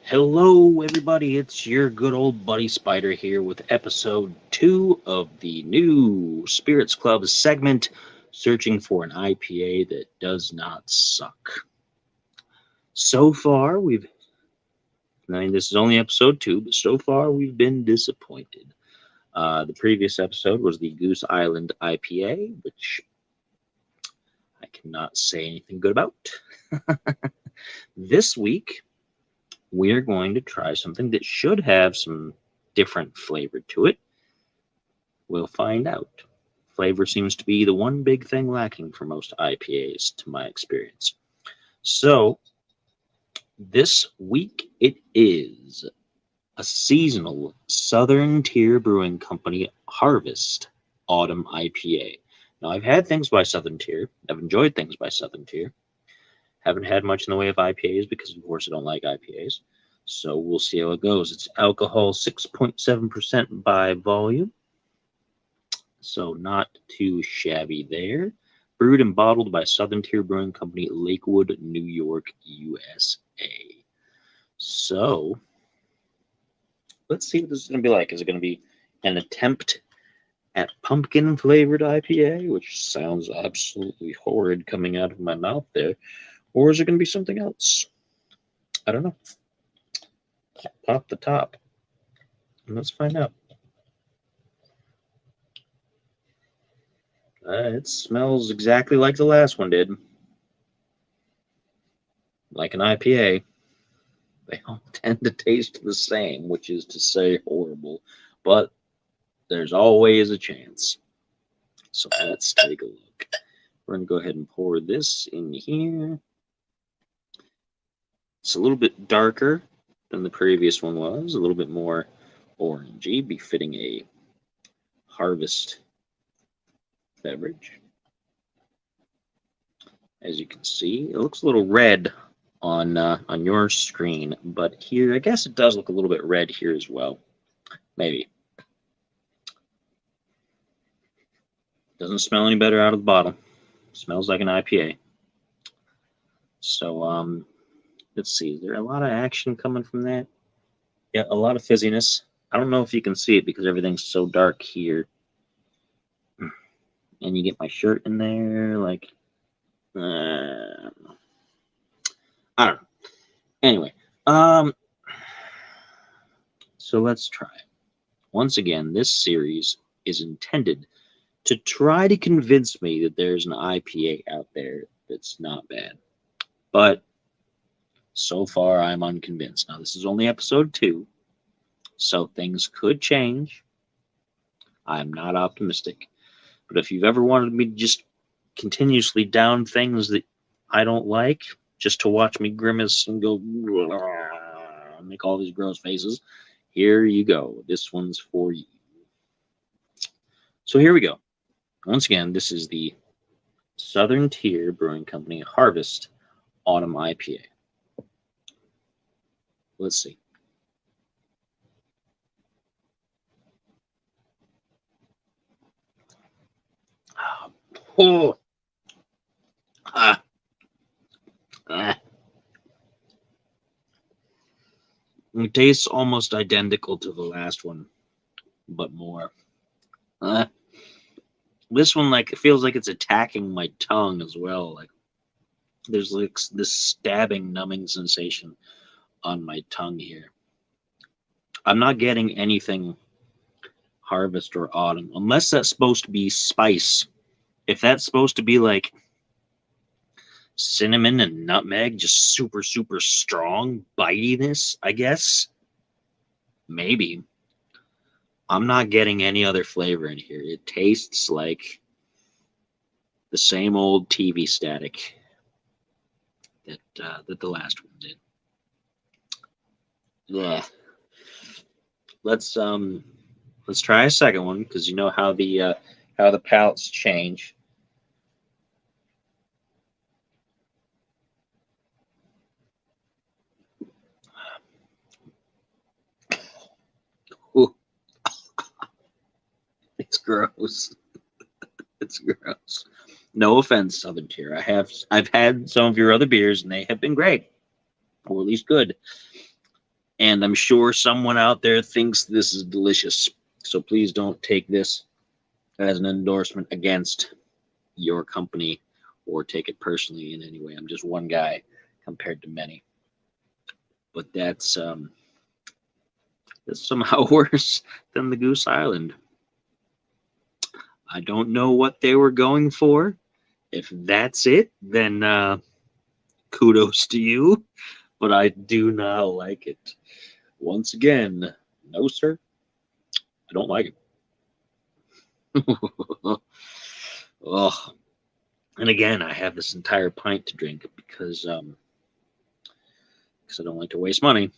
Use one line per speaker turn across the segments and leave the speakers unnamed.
Hello, everybody. It's your good old buddy Spider here with episode 2 of the new Spirits Club segment, searching for an IPA that does not suck. So far, this is only episode 2, but so far we've been disappointed. The previous episode was the Goose Island IPA, which I cannot say anything good about. This week, we're going to try something that should have some different flavor to it. We'll find out. Flavor seems to be the one big thing lacking for most IPAs, to my experience. So, this week it is a seasonal Southern Tier Brewing Company Harvest Autumn IPA. Now, I've had things by Southern Tier. I've enjoyed things by Southern Tier. Haven't had much in the way of IPAs because, of course, I don't like IPAs. So we'll see how it goes. It's alcohol 6.7% by volume. So not too shabby there. Brewed and bottled by Southern Tier Brewing Company, Lakewood, New York, USA. So let's see what this is going to be like. Is it going to be an attempt at pumpkin-flavored IPA, which sounds absolutely horrid coming out of my mouth there? Or is it going to be something else? I don't know. Pop the top. And let's find out. It smells exactly like the last one did. Like an IPA. They all tend to taste the same, which is to say horrible. But there's always a chance. So let's take a look. We're going to go ahead and pour this in here. It's a little bit darker than the previous one was, a little bit more orangey, befitting a harvest beverage. As you can see, it looks a little red on your screen, but here, I guess it does look a little bit red here as well. Maybe. Doesn't smell any better out of the bottle. Smells like an IPA. So, let's see. Is there a lot of action coming from that? Yeah, a lot of fizziness. I don't know if you can see it because everything's so dark here. And you get my shirt in there, like, I don't know. Anyway, so let's try. Once again, this series is intended to try to convince me that there's an IPA out there that's not bad. But so far, I'm unconvinced. Now, this is only episode 2, so things could change. I'm not optimistic. But if you've ever wanted me to just continuously down things that I don't like, just to watch me grimace and go, make all these gross faces, here you go. This one's for you. So here we go. Once again, this is the Southern Tier Brewing Company Harvest Autumn IPA. Let's see. Oh. It tastes almost identical to the last one, but more. This one, like, it feels like it's attacking my tongue as well. Like, there's like this stabbing, numbing sensation on my tongue here. I'm not getting anything harvest or autumn, unless that's supposed to be spice. If that's supposed to be like cinnamon and nutmeg, just super, super strong bitiness, I guess. Maybe. I'm not getting any other flavor in here. It tastes like the same old TV static that the last one did. Yeah. Let's try a second one, because you know how the palates change. Ooh. It's gross. It's gross. No offense, Southern Tier. I've had some of your other beers and they have been great, or at least good. And I'm sure someone out there thinks this is delicious. So please don't take this as an endorsement against your company or take it personally in any way. I'm just one guy compared to many. But that's somehow worse than the Goose Island. I don't know what they were going for. If that's it, then kudos to you. But I do not like it. Once again, no, sir. I don't like it. Ugh. And again, I have this entire pint to drink because I don't like to waste money.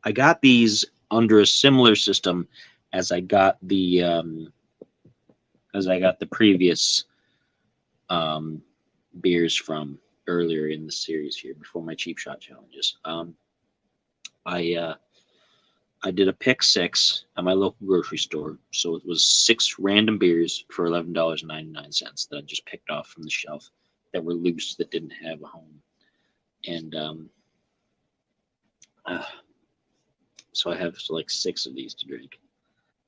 I got these under a similar system as I got the previous beers from earlier in the series here before my cheap shot challenges. I did a pick 6 at my local grocery store, so it was 6 random beers for $11.99 that I just picked off from the shelf that were loose, that didn't have a home, and so I have like 6 of these to drink,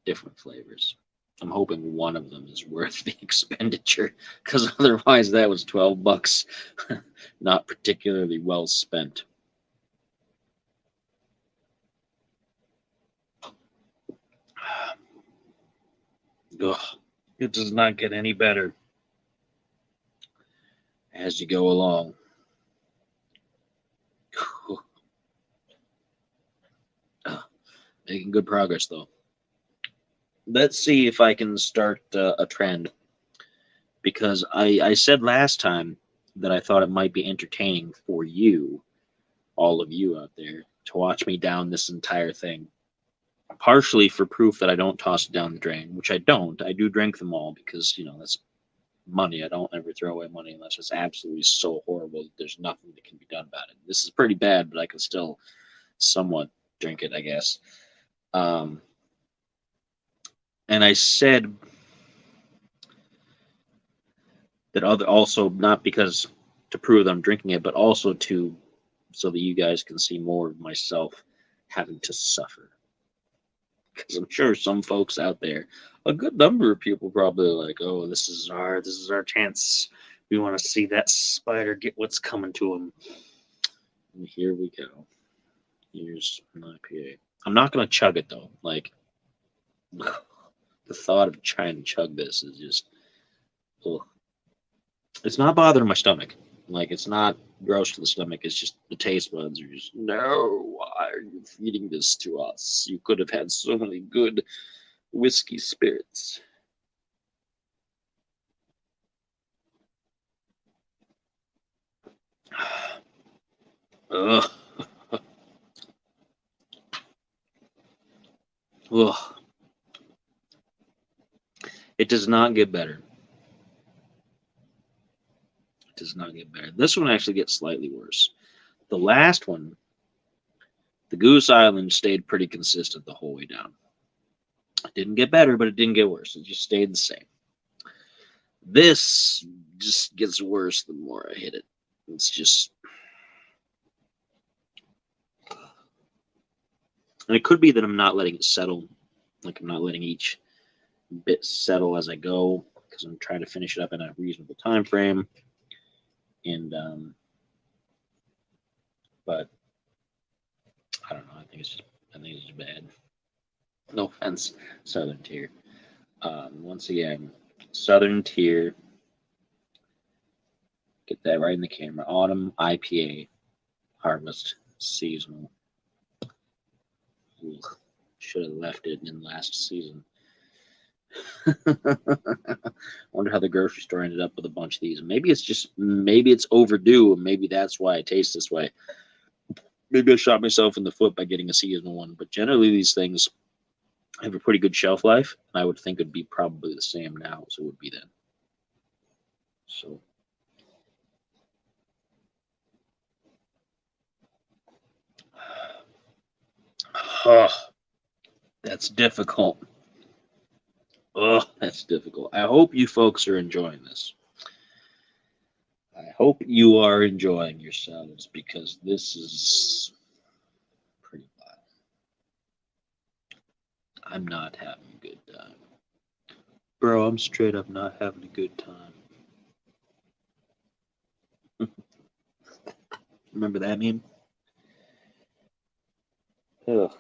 different flavors. I'm hoping one of them is worth the expenditure, because otherwise that was $12, not particularly well spent. Ugh, it does not get any better as you go along. Making good progress, though. Let's see if I can start a trend, because I said last time that I thought it might be entertaining for you, all of you out there, to watch me down this entire thing. Partially for proof that I don't toss it down the drain, which I don't. I do drink them all because, that's money. I don't ever throw away money unless it's absolutely so horrible that there's nothing that can be done about it. This is pretty bad, but I can still somewhat drink it, I guess. And I said that also not because to prove that I'm drinking it, but also so that you guys can see more of myself having to suffer. Because I'm sure some folks out there, a good number of people probably are like, oh, this is our chance. We want to see that spider get what's coming to him. And here we go. Here's an IPA. I'm not going to chug it, though. Like, the thought of trying to chug this is just, ugh. It's not bothering my stomach. Like, it's not gross to the stomach. It's just the taste buds are just, no, why are you feeding this to us? You could have had so many good whiskey spirits. Ugh. Ugh. It does not get better. It does not get better. This one actually gets slightly worse. The last one, the Goose Island, stayed pretty consistent the whole way down. It didn't get better, but it didn't get worse. It just stayed the same. This just gets worse the more I hit it. It's just... And it could be that I'm not letting it settle. Like, I'm not letting each bit settle as I go, because I'm trying to finish it up in a reasonable time frame. And but I don't know. I think it's just bad. No offense, Southern Tier. Once again, Southern Tier. Get that right in the camera. Autumn IPA Harvest Seasonal. Ugh, should have left it in last season. Wonder how the grocery store ended up with a bunch of these. Maybe it's overdue, and maybe that's why it tastes this way. Maybe I shot myself in the foot by getting a seasonal one, but generally these things have a pretty good shelf life, and I would think it'd be probably the same now as it would be then. So that's difficult. Oh, that's difficult. I hope you folks are enjoying this. I hope you are enjoying yourselves, because this is pretty bad. I'm not having a good time. Bro, I'm straight up not having a good time. Remember that meme? Ugh.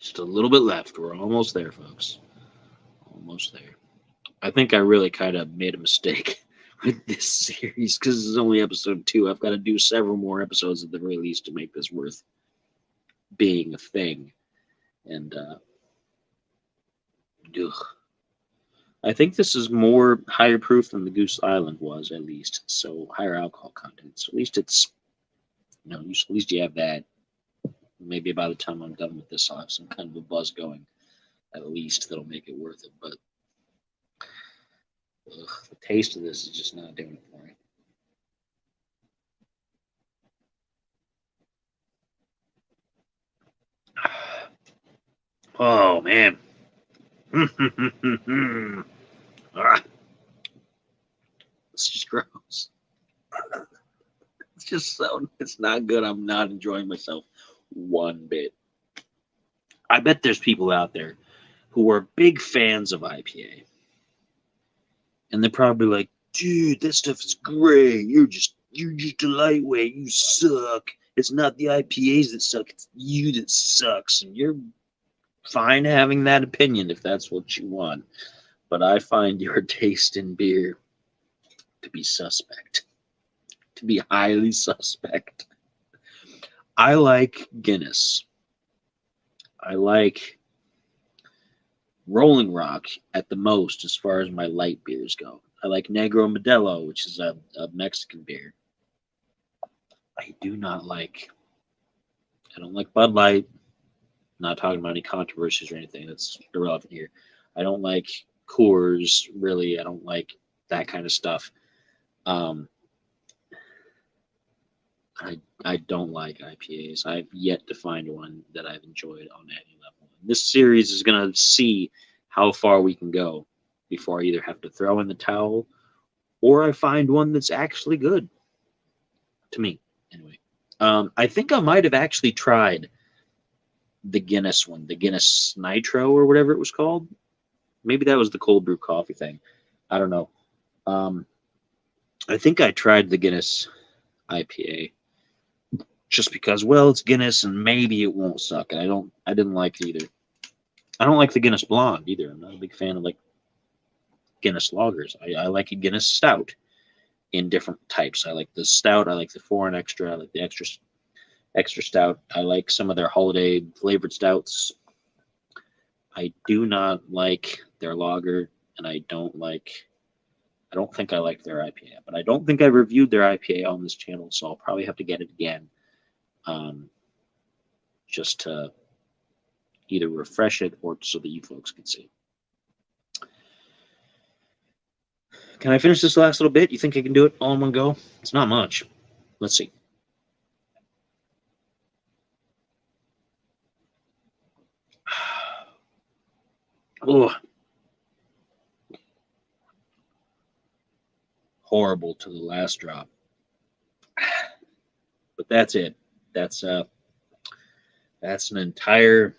Just a little bit left. We're almost there, folks. Almost there. I think I really kind of made a mistake with this series because this is only episode 2. I've got to do several more episodes at the very least to make this worth being a thing. And, ugh. I think this is more higher proof than the Goose Island was, at least. So higher alcohol content. So at least it's, at least you have that. Maybe by the time I'm done with this, I'll have some kind of a buzz going. At least that'll make it worth it. But the taste of this is just not doing it for me. Oh man. It's just gross. It's just it's not good. I'm not enjoying myself one bit. I bet there's people out there who are big fans of IPA. And they're probably like, dude, this stuff is great. You're just a lightweight. You suck. It's not the IPAs that suck. It's you that sucks. And you're fine having that opinion if that's what you want. But I find your taste in beer to be suspect. To be highly suspect. I like Guinness. I like Rolling Rock at the most as far as my light beers go. I like Negro Modelo, which is a Mexican beer. I don't like Bud Light. I'm not talking about any controversies or anything. That's irrelevant here. I don't like Coors, really. I don't like that kind of stuff. I don't like IPAs. I've yet to find one that I've enjoyed on any level. This series is going to see how far we can go before I either have to throw in the towel or I find one that's actually good. To me, anyway. I think I might have actually tried the Guinness one, the Guinness Nitro or whatever it was called. Maybe that was the cold brew coffee thing. I don't know. I think I tried the Guinness IPA just because, well, it's Guinness and maybe it won't suck. And I didn't like it either. I don't like the Guinness Blonde either. I'm not a big fan of like Guinness lagers. I like a Guinness Stout in different types. I like the Stout. I like the foreign extra. I like the extra stout. I like some of their holiday flavored stouts. I do not like their lager, and I don't think I like their IPA, but I don't think I've reviewed their IPA on this channel, so I'll probably have to get it again, just to either refresh it or so that you folks can see. Can I finish this last little bit? You think I can do it all in one go? It's not much. Let's see. Oh, horrible to the last drop. But that's it. That's an entire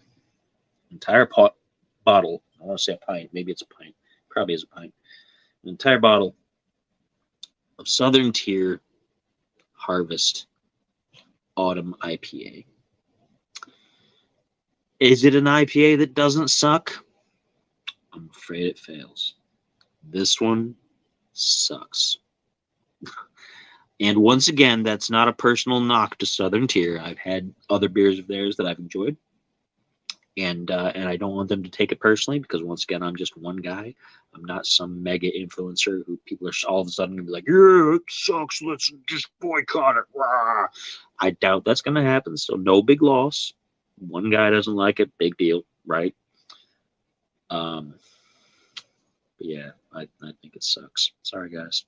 bottle. I want to say a pint. Maybe it's a pint. Probably is a pint. An entire bottle of Southern Tier Harvest Autumn IPA. Is it an IPA that doesn't suck? I'm afraid it fails. This one sucks. And once again, that's not a personal knock to Southern Tier. I've had other beers of theirs that I've enjoyed. And I don't want them to take it personally because, once again, I'm just one guy. I'm not some mega influencer who people are all of a sudden going to be like, yeah, it sucks. Let's just boycott it. Rah. I doubt that's going to happen. So no big loss. One guy doesn't like it. Big deal, right? But yeah, I think it sucks. Sorry, guys.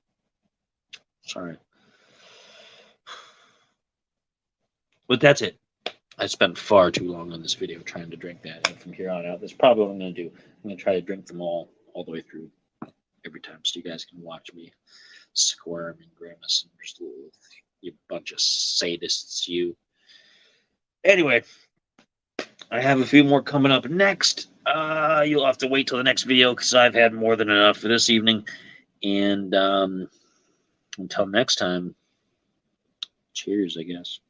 Sorry. But that's it. I spent far too long on this video trying to drink that. And from here on out, that's probably what I'm going to do. I'm going to try to drink them all the way through every time so you guys can watch me squirm and grimace and just you bunch of sadists, you. Anyway, I have a few more coming up next. You'll have to wait till the next video because I've had more than enough for this evening. And until next time, cheers, I guess.